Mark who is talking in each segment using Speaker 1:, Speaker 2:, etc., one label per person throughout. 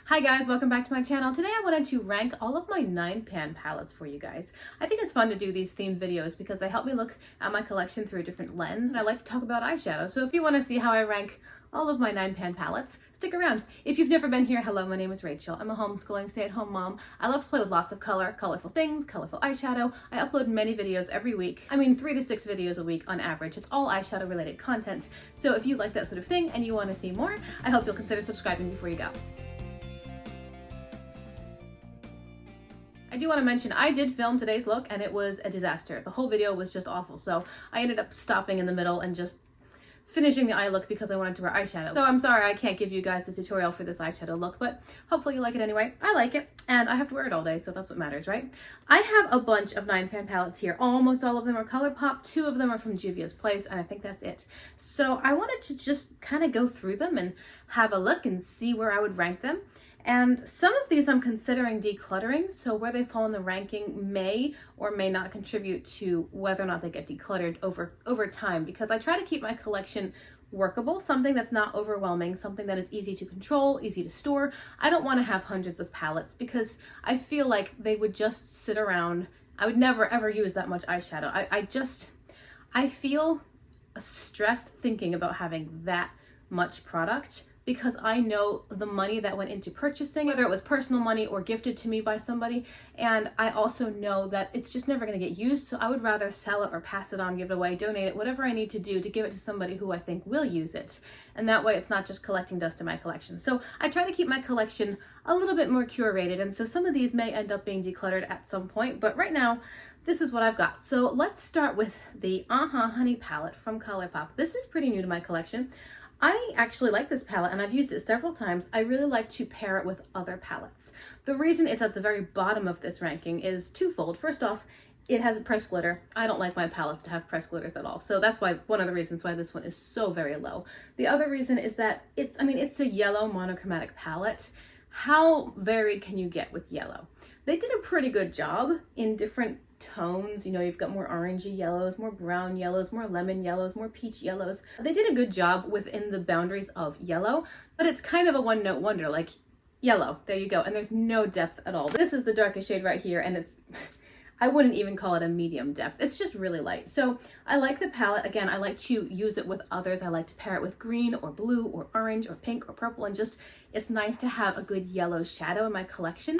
Speaker 1: Hi guys, welcome back to my channel. Today I wanted to rank all of my 9-pan palettes for you guys. I think it's fun to do these themed videos because they help me look at my collection through a different lens. And I like to talk about eyeshadow. So if you want to see how I rank all of my 9-pan palettes, stick around. If you've never been here, hello, my name is Rachel. I'm a homeschooling stay-at-home mom. I love to play with lots of color, colorful things, colorful eyeshadow. I upload many videos every week. I mean 3 to 6 videos a week on average. It's all eyeshadow related content. So if you like that sort of thing and you want to see more, I hope you'll consider subscribing before you go. I do want to mention I did film today's look and it was a disaster. The whole video was just awful. So I ended up stopping in the middle and just finishing the eye look because I wanted to wear eyeshadow. So I'm sorry I can't give you guys the tutorial for this eyeshadow look, but hopefully you like it anyway. I like it and I have to wear it all day, so that's what matters, right? I have a bunch of 9-pan palettes here. Almost all of them are Colourpop. 2 of them are from Juvia's place, and I think that's it. So I wanted to just kind of go through them and have a look and see where I would rank them. And some of these I'm considering decluttering, so where they fall in the ranking may or may not contribute to whether or not they get decluttered over time, because I try to keep my collection workable, something that's not overwhelming, something that is easy to control, easy to store. I don't want to have hundreds of palettes because I feel like they would just sit around. I would never ever use that much eyeshadow. I feel stressed thinking about having that much product, because I know the money that went into purchasing, whether it was personal money or gifted to me by somebody, and I also know that it's just never going to get used, so I would rather sell it or pass it on, give it away, donate it, whatever I need to do to give it to somebody who I think will use it, and that way it's not just collecting dust in my collection. So I try to keep my collection a little bit more curated, and so some of these may end up being decluttered at some point, but right now this is what I've got. So let's start with the Honey palette from Colourpop. This is pretty new to my collection. I actually like this palette and I've used it several times. I really like to pair it with other palettes. The reason it's at the very bottom of this ranking is twofold. First off, it has a pressed glitter. I don't like my palettes to have pressed glitters at all. So that's why one of the reasons why this one is so very low. The other reason is that it's a yellow monochromatic palette. How varied can you get with yellow? They did a pretty good job in different tones. You know, you've got more orangey yellows, more brown yellows, more lemon yellows, more peach yellows. They did a good job within the boundaries of yellow, but it's kind of a one-note wonder, like yellow, there you go. And there's no depth at all. This is the darkest shade right here, and it's I wouldn't even call it a medium depth. It's just really light. So I like the palette. Again, I like to use it with others. I like to pair it with green or blue or orange or pink or purple, and just it's nice to have a good yellow shadow in my collection.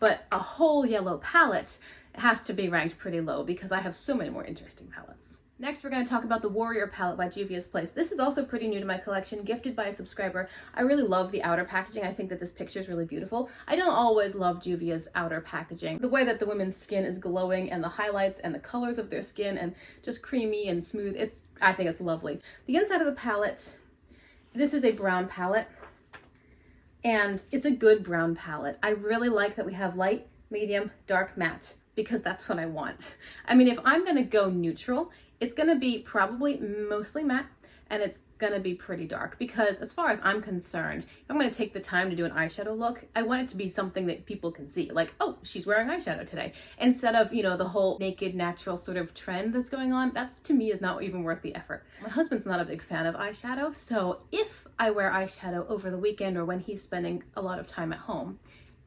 Speaker 1: But a whole yellow palette has to be ranked pretty low because I have so many more interesting palettes. Next, we're going to talk about the Warrior palette by Juvia's Place. This is also pretty new to my collection, gifted by a subscriber. I really love the outer packaging. I think that this picture is really beautiful. I don't always love Juvia's outer packaging. The way that the women's skin is glowing and the highlights and the colors of their skin and just creamy and smooth, I think it's lovely. The inside of the palette, this is a brown palette, and it's a good brown palette. I really like that we have light, medium, dark, matte, because that's what I want. I mean, if I'm gonna go neutral, it's gonna be probably mostly matte, and it's gonna be pretty dark, because as far as I'm concerned, if I'm gonna take the time to do an eyeshadow look, I want it to be something that people can see, like, oh, she's wearing eyeshadow today, instead of, you know, the whole naked natural sort of trend that's going on. That's, to me, is not even worth the effort. My husband's not a big fan of eyeshadow, so if I wear eyeshadow over the weekend or when he's spending a lot of time at home,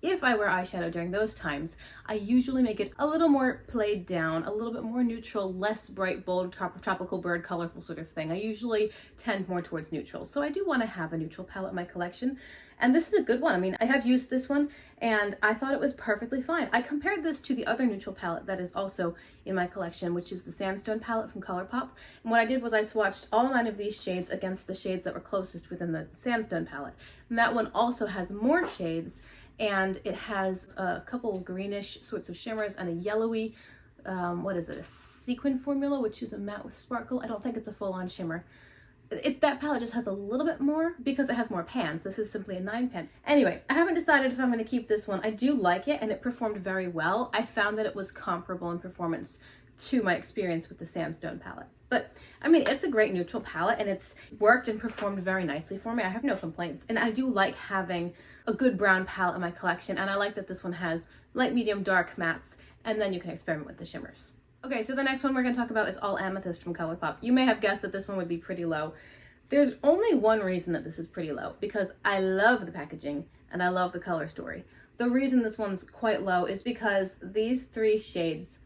Speaker 1: if I wear eyeshadow during those times, I usually make it a little more played down, a little bit more neutral, less bright, bold, tropical bird, colorful sort of thing. I usually tend more towards neutral. So I do want to have a neutral palette in my collection. And this is a good one. I mean, I have used this one and I thought it was perfectly fine. I compared this to the other neutral palette that is also in my collection, which is the Sandstone palette from Colourpop. And what I did was I swatched all 9 of these shades against the shades that were closest within the Sandstone palette. And that one also has more shades, and it has a couple of greenish sorts of shimmers and a yellowy, what is it, a sequin formula, which is a matte with sparkle. I don't think it's a full-on shimmer. That palette just has a little bit more because it has more pans. This is simply a 9-pan. Anyway, I haven't decided if I'm going to keep this one. I do like it and it performed very well. I found that it was comparable in performance to my experience with the Sandstone palette. But I mean, it's a great neutral palette and it's worked and performed very nicely for me. I have no complaints. And I do like having a good brown palette in my collection, and I like that this one has light, medium, dark mattes, and then you can experiment with the shimmers. Okay, so the next one we're going to talk about is All Amethyst from Colourpop. You may have guessed that this one would be pretty low. There's only one reason that this is pretty low, because I love the packaging and I love the color story. The reason this one's quite low is because these three shades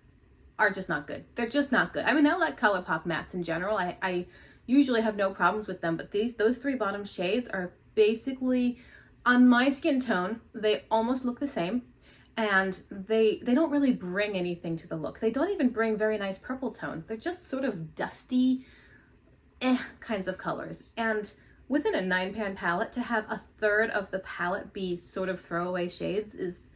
Speaker 1: are just not good. They're just not good. I mean, I like Colourpop mattes in general. I usually have no problems with them, but those three bottom shades are basically, on my skin tone, they almost look the same, and they don't really bring anything to the look. They don't even bring very nice purple tones. They're just sort of dusty, kinds of colors. And within a 9-pan palette, to have a third of the palette be sort of throwaway shades is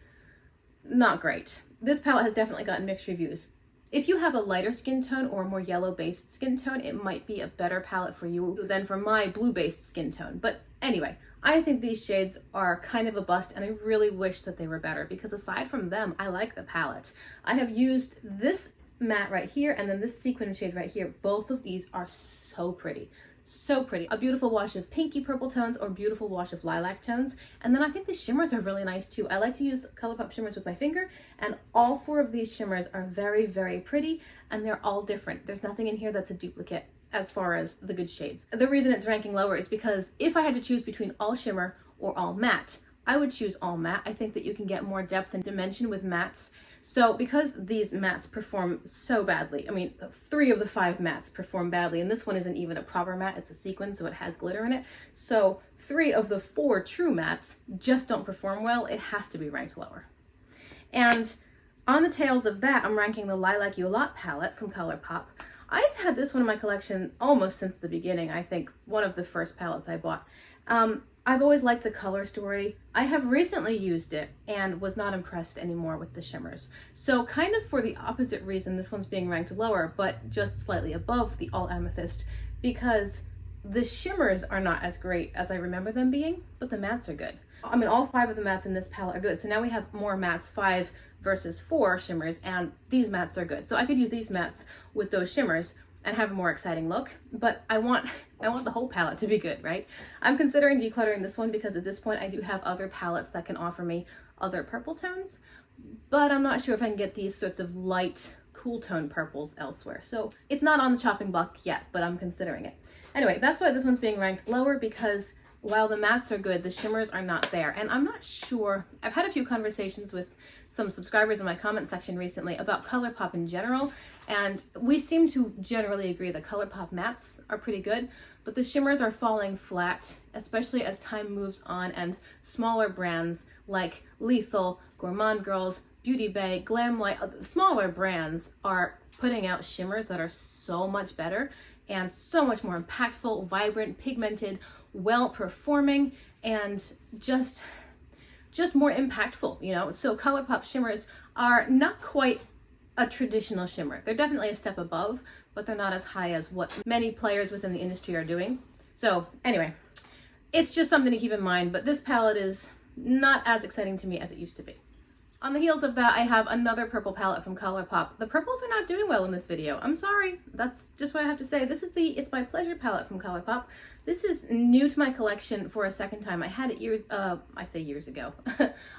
Speaker 1: not great. This palette has definitely gotten mixed reviews. If you have a lighter skin tone or a more yellow-based skin tone, it might be a better palette for you than for my blue-based skin tone. But anyway, I think these shades are kind of a bust, and I really wish that they were better, because aside from them, I like the palette. I have used this matte right here and then this sequin shade right here. Both of these are so pretty. So pretty. A beautiful wash of pinky purple tones or beautiful wash of lilac tones. And then I think the shimmers are really nice too. I like to use Colourpop shimmers with my finger, and all four of these shimmers are very, very pretty, and they're all different. There's nothing in here that's a duplicate as far as the good shades. The reason it's ranking lower is because if I had to choose between all shimmer or all matte, I would choose all matte. I think that you can get more depth and dimension with mattes. So because these mattes perform so badly, I mean, 3 of the 5 mattes perform badly, and this one isn't even a proper matte, it's a sequin, so it has glitter in it. So 3 of the 4 true mattes just don't perform well. It has to be ranked lower. And on the tails of that, I'm ranking the Lilac You A Lot palette from Colourpop. I've had this one in my collection almost since the beginning. I think one of the first palettes I bought. I've always liked the color story. I have recently used it and was not impressed anymore with the shimmers. So kind of for the opposite reason, this one's being ranked lower, but just slightly above the All Amethyst, because the shimmers are not as great as I remember them being, but the mattes are good. I mean, all 5 of the mattes in this palette are good. So now we have more mattes, 5 versus 4 shimmers, and these mattes are good. So I could use these mattes with those shimmers and have a more exciting look, but I want the whole palette to be good, right? I'm considering decluttering this one because at this point I do have other palettes that can offer me other purple tones, but I'm not sure if I can get these sorts of light, cool tone purples elsewhere. So it's not on the chopping block yet, but I'm considering it. Anyway, that's why this one's being ranked lower, because while the mattes are good, the shimmers are not there. And I'm not sure, I've had a few conversations with some subscribers in my comment section recently about Colourpop in general, and we seem to generally agree that Colourpop mattes are pretty good, but the shimmers are falling flat, especially as time moves on and smaller brands like Lethal, Gourmand Girls, Beauty Bay, Glamlight, smaller brands are putting out shimmers that are so much better and so much more impactful, vibrant, pigmented, well-performing, and just more impactful, you know? So Colourpop shimmers are not quite a traditional shimmer. They're definitely a step above, but they're not as high as what many players within the industry are doing. So anyway, it's just something to keep in mind, but this palette is not as exciting to me as it used to be. On the heels of that, I have another purple palette from Colourpop. The purples are not doing well in this video. I'm sorry. That's just what I have to say. This is the It's My Pleasure palette from Colourpop. This is new to my collection for a second time. I had it I say years ago.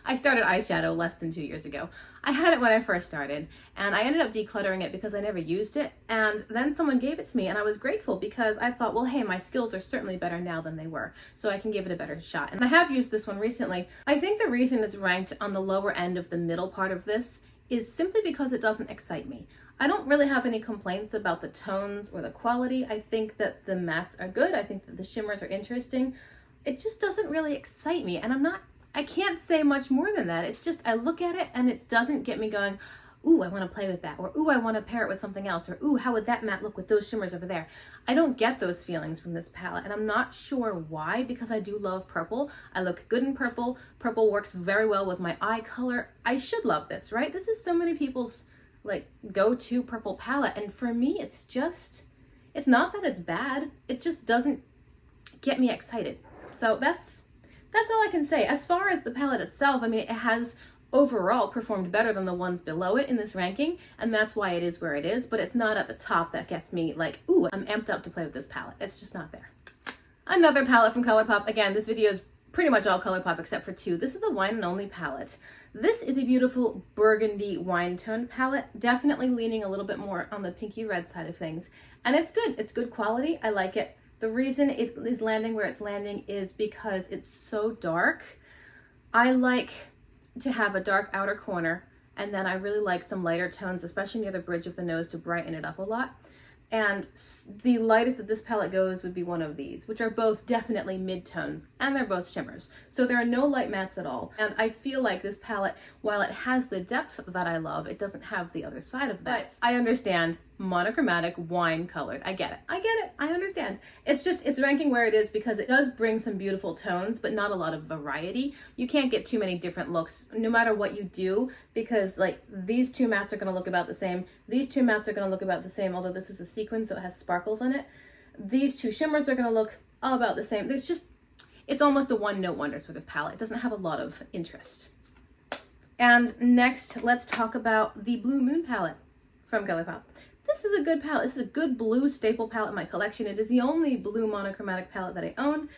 Speaker 1: I started eyeshadow less than 2 years ago. I had it when I first started, and I ended up decluttering it because I never used it, and then someone gave it to me, and I was grateful because I thought, well, hey, my skills are certainly better now than they were, so I can give it a better shot. And I have used this one recently. I think the reason it's ranked on the lower end of the middle part of this is simply because it doesn't excite me. I don't really have any complaints about the tones or the quality. I think that the mattes are good. I think that the shimmers are interesting. It just doesn't really excite me, and I can't say much more than that. It's just, I look at it and it doesn't get me going, ooh, I want to play with that, or ooh, I want to pair it with something else, or ooh, how would that matte look with those shimmers over there? I don't get those feelings from this palette, and I'm not sure why, because I do love purple. I look good in purple. Purple works very well with my eye color. I should love this, right? This is so many people's like go-to purple palette, and for me it's not that it's bad, it just doesn't get me excited. So that's all I can say. As far as the palette itself, I mean, it has overall performed better than the ones below it in this ranking, and that's why it is where it is, but it's not at the top that gets me like, ooh, I'm amped up to play with this palette. It's just not there. Another palette from Colourpop. Again, this video is pretty much all Colourpop except for 2. This is the Wine and Only palette. This is a beautiful burgundy wine tone palette, definitely leaning a little bit more on the pinky red side of things. And it's good. It's good quality. I like it. The reason it is landing where it's landing is because it's so dark. I like to have a dark outer corner, and then I really like some lighter tones, especially near the bridge of the nose, to brighten it up a lot. And the lightest that this palette goes would be one of these, which are both definitely mid-tones, and they're both shimmers. So there are no light mattes at all. And I feel like this palette, while it has the depth that I love, it doesn't have the other side of that. But I understand, monochromatic, wine colored. I get it. I understand. It's just, it's ranking where it is because it does bring some beautiful tones, but not a lot of variety. You can't get too many different looks, no matter what you do, because like these two mattes are going to look about the same. These two mattes are going to look about the same, although this is a sequin, so it has sparkles in it. These two shimmers are going to look all about the same. There's just, it's almost a one-note wonder sort of palette. It doesn't have a lot of interest. And next, let's talk about the Blue Moon palette from Colourpop. This is a good palette. This is a good blue staple palette in my collection. It is the only blue monochromatic palette that I own.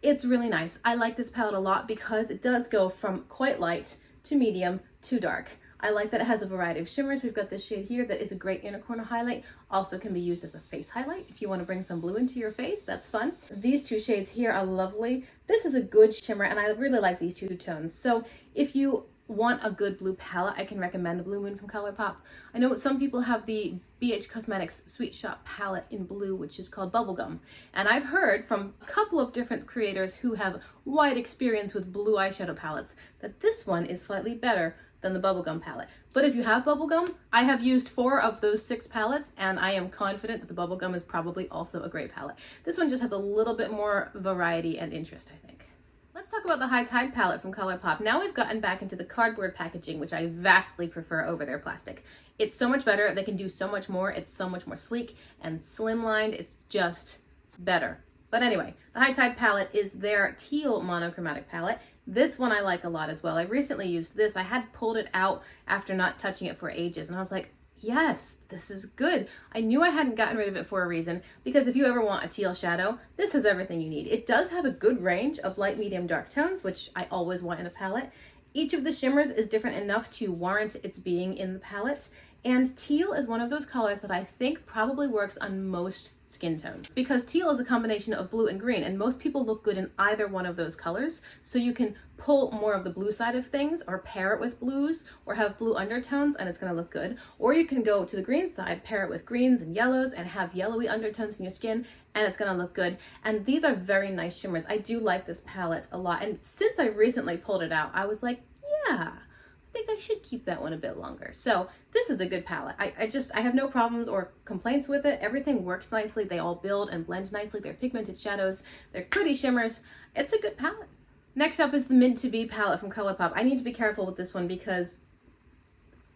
Speaker 1: It's really nice. I like this palette a lot because it does go from quite light to medium to dark. I like that it has a variety of shimmers. We've got this shade here that is a great inner corner highlight. Also can be used as a face highlight. If you want to bring some blue into your face, that's fun. These two shades here are lovely. This is a good shimmer, and I really like these two tones. So if you want a good blue palette, I can recommend Blue Moon from Colourpop. I know some people have the BH Cosmetics Sweet Shop palette in blue, which is called Bubblegum. And I've heard from a couple of different creators who have wide experience with blue eyeshadow palettes that this one is slightly better than the Bubblegum palette. But if you have Bubblegum, I have used 4 of those 6 palettes, and I am confident that the Bubblegum is probably also a great palette. This one just has a little bit more variety and interest, I think. Let's talk about the High Tide palette from Colourpop. Now we've gotten back into the cardboard packaging, which I vastly prefer over their plastic. It's so much better. They can do so much more. It's so much more sleek and slimlined. It's just better. But anyway, the High Tide palette is their teal monochromatic palette. This one I like a lot as well. I recently used this. I had pulled it out after not touching it for ages, and I was like, yes, this is good. I knew I hadn't gotten rid of it for a reason, because if you ever want a teal shadow, this has everything you need. It does have a good range of light, medium, dark tones, which I always want in a palette. Each of the shimmers is different enough to warrant its being in the palette, and teal is one of those colors that I think probably works on most skin tones, because teal is a combination of blue and green, and most people look good in either one of those colors. So you can pull more of the blue side of things, or pair it with blues, or have blue undertones, and it's going to look good. Or you can go to the green side, pair it with greens and yellows, and have yellowy undertones in your skin, and it's going to look good. And these are very nice shimmers. I do like this palette a lot, and since I recently pulled it out, I was like, yeah, I think I should keep that one a bit longer. So this is a good palette. I have no problems or complaints with it. Everything works nicely. They all build and blend nicely. They're pigmented shadows. They're pretty shimmers. It's a good palette. Next up is the Mint To Be palette from Colourpop. I need to be careful with this one because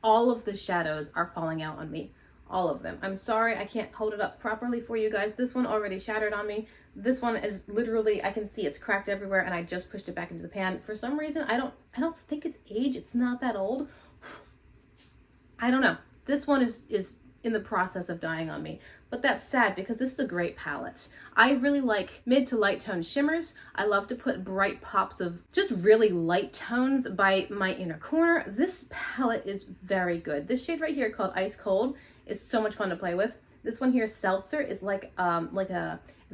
Speaker 1: all of the shadows are falling out on me. All of them. I'm sorry I can't hold it up properly for you guys. This one already shattered on me. This one is literally, I can see it's cracked everywhere, and I just pushed it back into the pan. For some reason, I don't think it's age. It's not that old. I don't know. This one is in the process of dying on me, but that's sad because this is a great palette. I really like mid to light tone shimmers. I love to put bright pops of just really light tones by my inner corner. This palette is very good. This shade right here called Ice Cold is so much fun to play with. This one here, Seltzer, is like an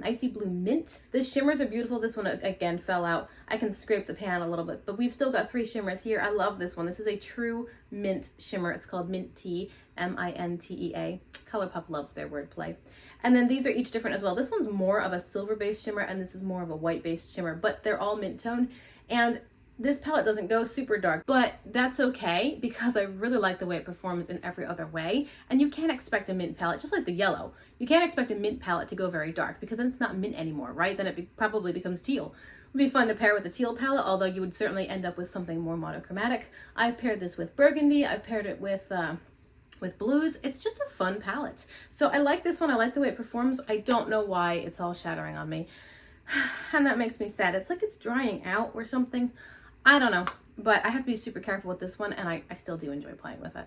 Speaker 1: icy blue mint. The shimmers are beautiful. This one again fell out. I can scrape the pan a little bit, but we've still got 3 shimmers here. I love this one. This is a true mint shimmer. It's called Mint Tea, M-I-N-T-E-A. Colourpop loves their wordplay. And then these are each different as well. This one's more of a silver-based shimmer, and this is more of a white-based shimmer, but they're all mint tone. And this palette doesn't go super dark, but that's okay because I really like the way it performs in every other way. And you can't expect a mint palette, just like the yellow. You can't expect a mint palette to go very dark because then it's not mint anymore, right? Then it probably becomes teal. It would be fun to pair with a teal palette, although you would certainly end up with something more monochromatic. I've paired this with burgundy. I've paired it with blues. It's just a fun palette. So I like this one. I like the way it performs. I don't know why it's all shattering on me. And that makes me sad. It's like it's drying out or something. I don't know, but I have to be super careful with this one, and I still do enjoy playing with it.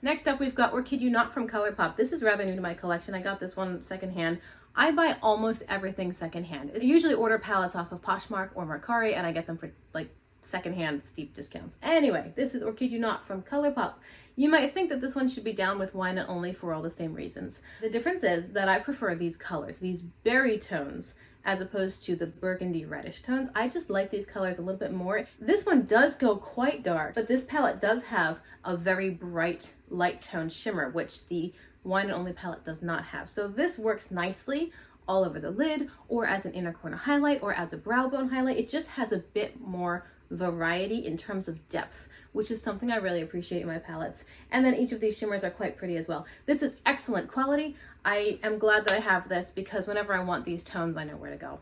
Speaker 1: Next up, we've got Or Kid You Not from Colourpop. This is rather new to my collection. I got this one secondhand. I buy almost everything secondhand. I usually order palettes off of POSHMARK or MERCARI, and I get them for like secondhand steep discounts. Anyway, this is Or Kid You Not from Colourpop. You might think that this one should be down with Wine and Only for all the same reasons. The difference is that I prefer these colors, these berry tones, as opposed to the burgundy reddish tones. I just like these colors a little bit more. This one does go quite dark, but this palette does have a very bright light tone shimmer, which the Wine and Only palette does not have. So this works nicely all over the lid, or as an inner corner highlight, or as a brow bone highlight. It just has a bit more variety in terms of depth, which is something I really appreciate in my palettes. And then each of these shimmers are quite pretty as well. This is excellent quality. I am glad that I have this because whenever I want these tones, I know where to go.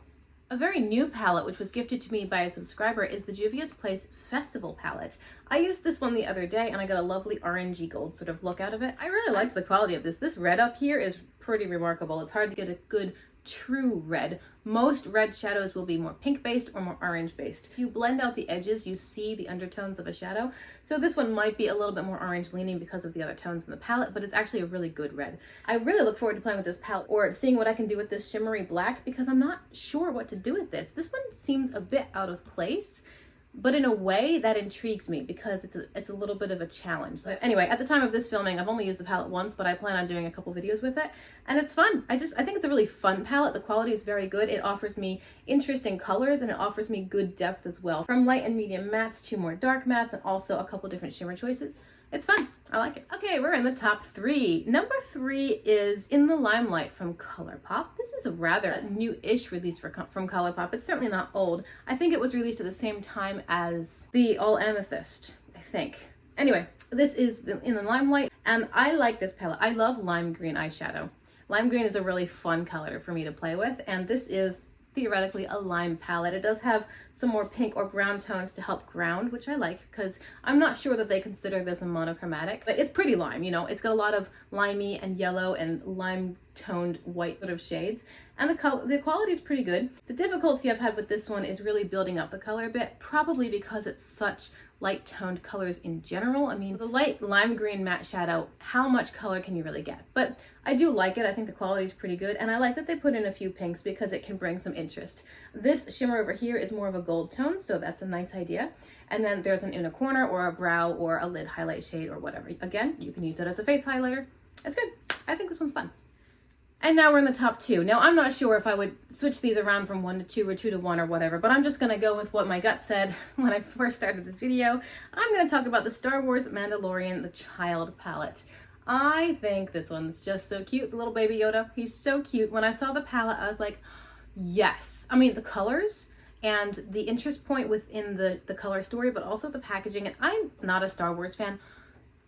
Speaker 1: A very new palette, which was gifted to me by a subscriber, is the Juvias Place Festival palette. I used this one the other day and I got a lovely orangey gold sort of look out of it. I really liked the quality of this. This red up here is pretty remarkable. It's hard to get a good true red. Most red shadows will be more pink based or more orange based. If you blend out the edges, you see the undertones of a shadow. So this one might be a little bit more orange leaning because of the other tones in the palette, but it's actually a really good red. I really look forward to playing with this palette or seeing what I can do with this shimmery black because I'm not sure what to do with this. This one seems a bit out of place, but in a way that intrigues me because it's a little bit of a challenge. But anyway, at the time of this filming, I've only used the palette once, but I plan on doing a couple videos with it, and it's fun. I think it's a really fun palette. The quality is very good. It offers me interesting colors and it offers me good depth as well. From light and medium mattes to more dark mattes and also a couple different shimmer choices. It's fun. I like it. Okay, we're in the top 3. Number 3 is In the Limelight from Colourpop. This is a rather new-ish release from Colourpop. It's certainly not old. I think it was released at the same time as the All Amethyst, I think. Anyway, this is In the Limelight, and I like this palette. I love lime green eyeshadow. Lime green is a really fun color for me to play with, and this is theoretically a lime palette. It does have some more pink or brown tones to help ground, which I like because I'm not sure that they consider this a monochromatic, but it's pretty lime, you know. It's got a lot of limey and yellow and lime toned white sort of shades, and the quality is pretty good. The difficulty I've had with this one is really building up the color a bit, probably because it's such light toned colors in general. I mean, the light lime green matte shadow, how much color can you really get? But I do like it. I think the quality is pretty good, and I like that they put in a few pinks because it can bring some interest. This shimmer over here is more of a gold tone, so that's a nice idea. And then there's an inner corner or a brow or a lid highlight shade or whatever. Again, you can use it as a face highlighter. It's good. I think this one's fun. And now we're in the top 2. Now, I'm not sure if I would switch these around from 1 to 2 or 2 to 1 or whatever, but I'm just going to go with what my gut said when I first started this video. I'm going to talk about the Star Wars Mandalorian The Child palette. I think this one's just so cute. The little baby Yoda, he's so cute. When I saw the palette, I was like, yes. I mean, the colors and the interest point within the color story, but also the packaging. And I'm not a Star Wars fan.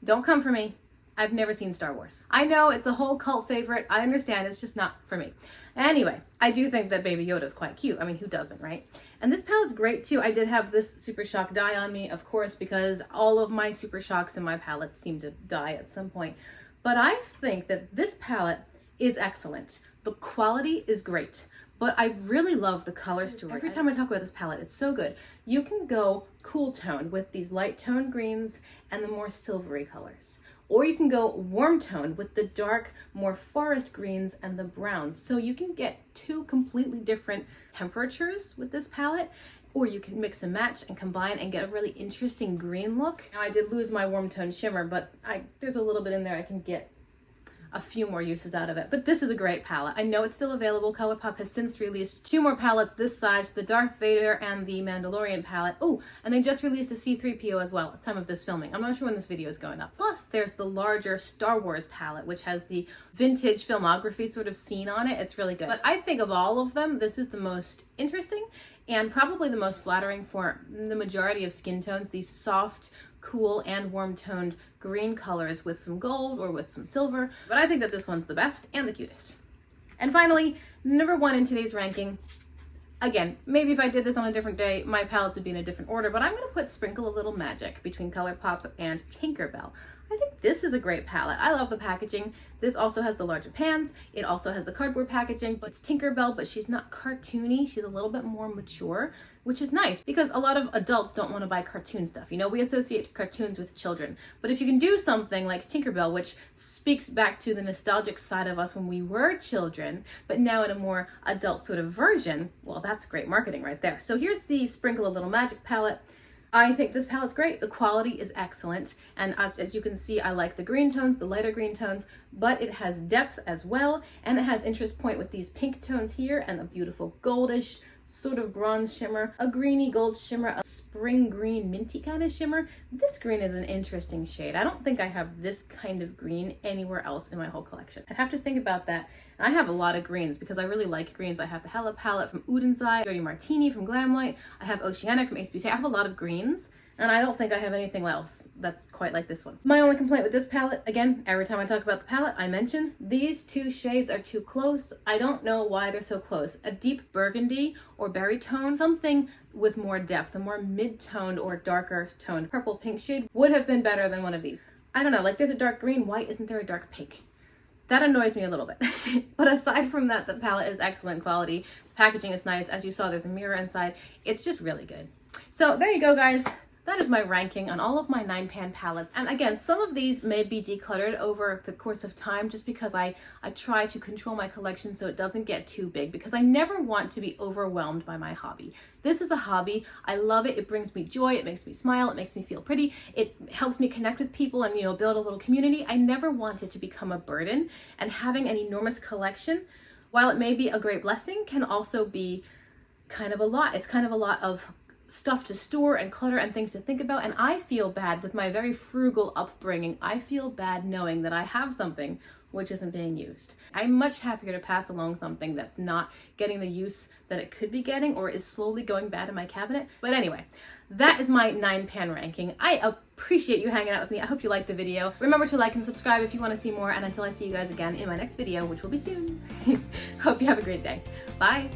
Speaker 1: Don't come for me. I've never seen Star Wars. I know it's a whole cult favorite. I understand, it's just not for me. Anyway, I do think that Baby Yoda is quite cute. I mean, who doesn't, right? And this palette's great too. I did have this Super Shock die on me, of course, because all of my Super Shocks in my palettes seem to die at some point. But I think that this palette is excellent. The quality is great, but I really love the color story. Every time I talk about this palette, it's so good. You can go cool tone with these light tone greens and the more silvery colors. Or you can go warm tone with the dark, more forest greens and the browns. So you can get 2 completely different temperatures with this palette, or you can mix and match and combine and get a really interesting green look. Now, I did lose my warm tone shimmer, but there's a little bit in there I can get a few more uses out of it. But this is a great palette. I know it's still available. Colourpop has since released 2 more palettes this size, the Darth Vader and the Mandalorian palette. Oh, and they just released a C-3PO as well at the time of this filming. I'm not sure when this video is going up. Plus, there's the larger Star Wars palette, which has the vintage filmography sort of scene on it. It's really good. But I think of all of them, this is the most interesting and probably the most flattering for the majority of skin tones. These soft, cool and warm toned green colors with some gold or with some silver, but I think that this one's the best and the cutest. And finally, number 1 in today's ranking. Again, maybe if I did this on a different day, my palettes would be in a different order, but I'm going to put Sprinkle a Little Magic between Colourpop and Tinkerbell. I think this is a great palette. I love the packaging. This also has the larger pans. It also has the cardboard packaging, but it's Tinkerbell, but she's not cartoony. She's a little bit more mature, which is nice because a lot of adults don't want to buy cartoon stuff. You know, we associate cartoons with children, but if you can do something like Tinkerbell, which speaks back to the nostalgic side of us when we were children, but now in a more adult sort of version, well, that's great marketing right there. So here's the Sprinkle a Little Magic palette. I think this palette's great. The quality is excellent. And as you can see, I like the green tones, the lighter green tones, but it has depth as well. And it has interest point with these pink tones here and a beautiful goldish sort of bronze shimmer, a greeny gold shimmer, a spring green minty kind of shimmer. This green is an interesting shade. I don't think I have this kind of green anywhere else in my whole collection. I'd have to think about that. And I have a lot of greens because I really like greens. I have the Hella palette from Ooooh, Dirty Martini from Limelight. I have Oceanic from Ace Beauty. I have a lot of greens. And I don't think I have anything else that's quite like this one. My only complaint with this palette, again, every time I talk about the palette, I mention these two shades are too close. I don't know why they're so close. A deep burgundy or berry tone, something with more depth, a more mid-toned or darker toned purple pink shade would have been better than one of these. I don't know, like there's a dark green, why isn't there a dark pink? That annoys me a little bit. But aside from that, the palette is excellent quality. Packaging is nice. As you saw, there's a mirror inside. It's just really good. So there you go, guys. That is my ranking on all of my 9-pan palettes. And again, some of these may be decluttered over the course of time just because I try to control my collection so it doesn't get too big, because I never want to be overwhelmed by my hobby. This is a hobby. I love it. It brings me joy. It makes me smile. It makes me feel pretty. It helps me connect with people and, build a little community. I never want it to become a burden, and having an enormous collection, while it may be a great blessing, can also be kind of a lot. It's kind of a lot of stuff to store and clutter and things to think about, and I feel bad with my very frugal upbringing. I feel bad knowing that I have something which isn't being used. I'm much happier to pass along something that's not getting the use that it could be getting or is slowly going bad in my cabinet. But anyway, that is my 9-pan ranking. I appreciate you hanging out with me. I hope you liked the video. Remember to like and subscribe if you want to see more, and until I see you guys again in my next video, which will be soon, hope you have a great day. Bye!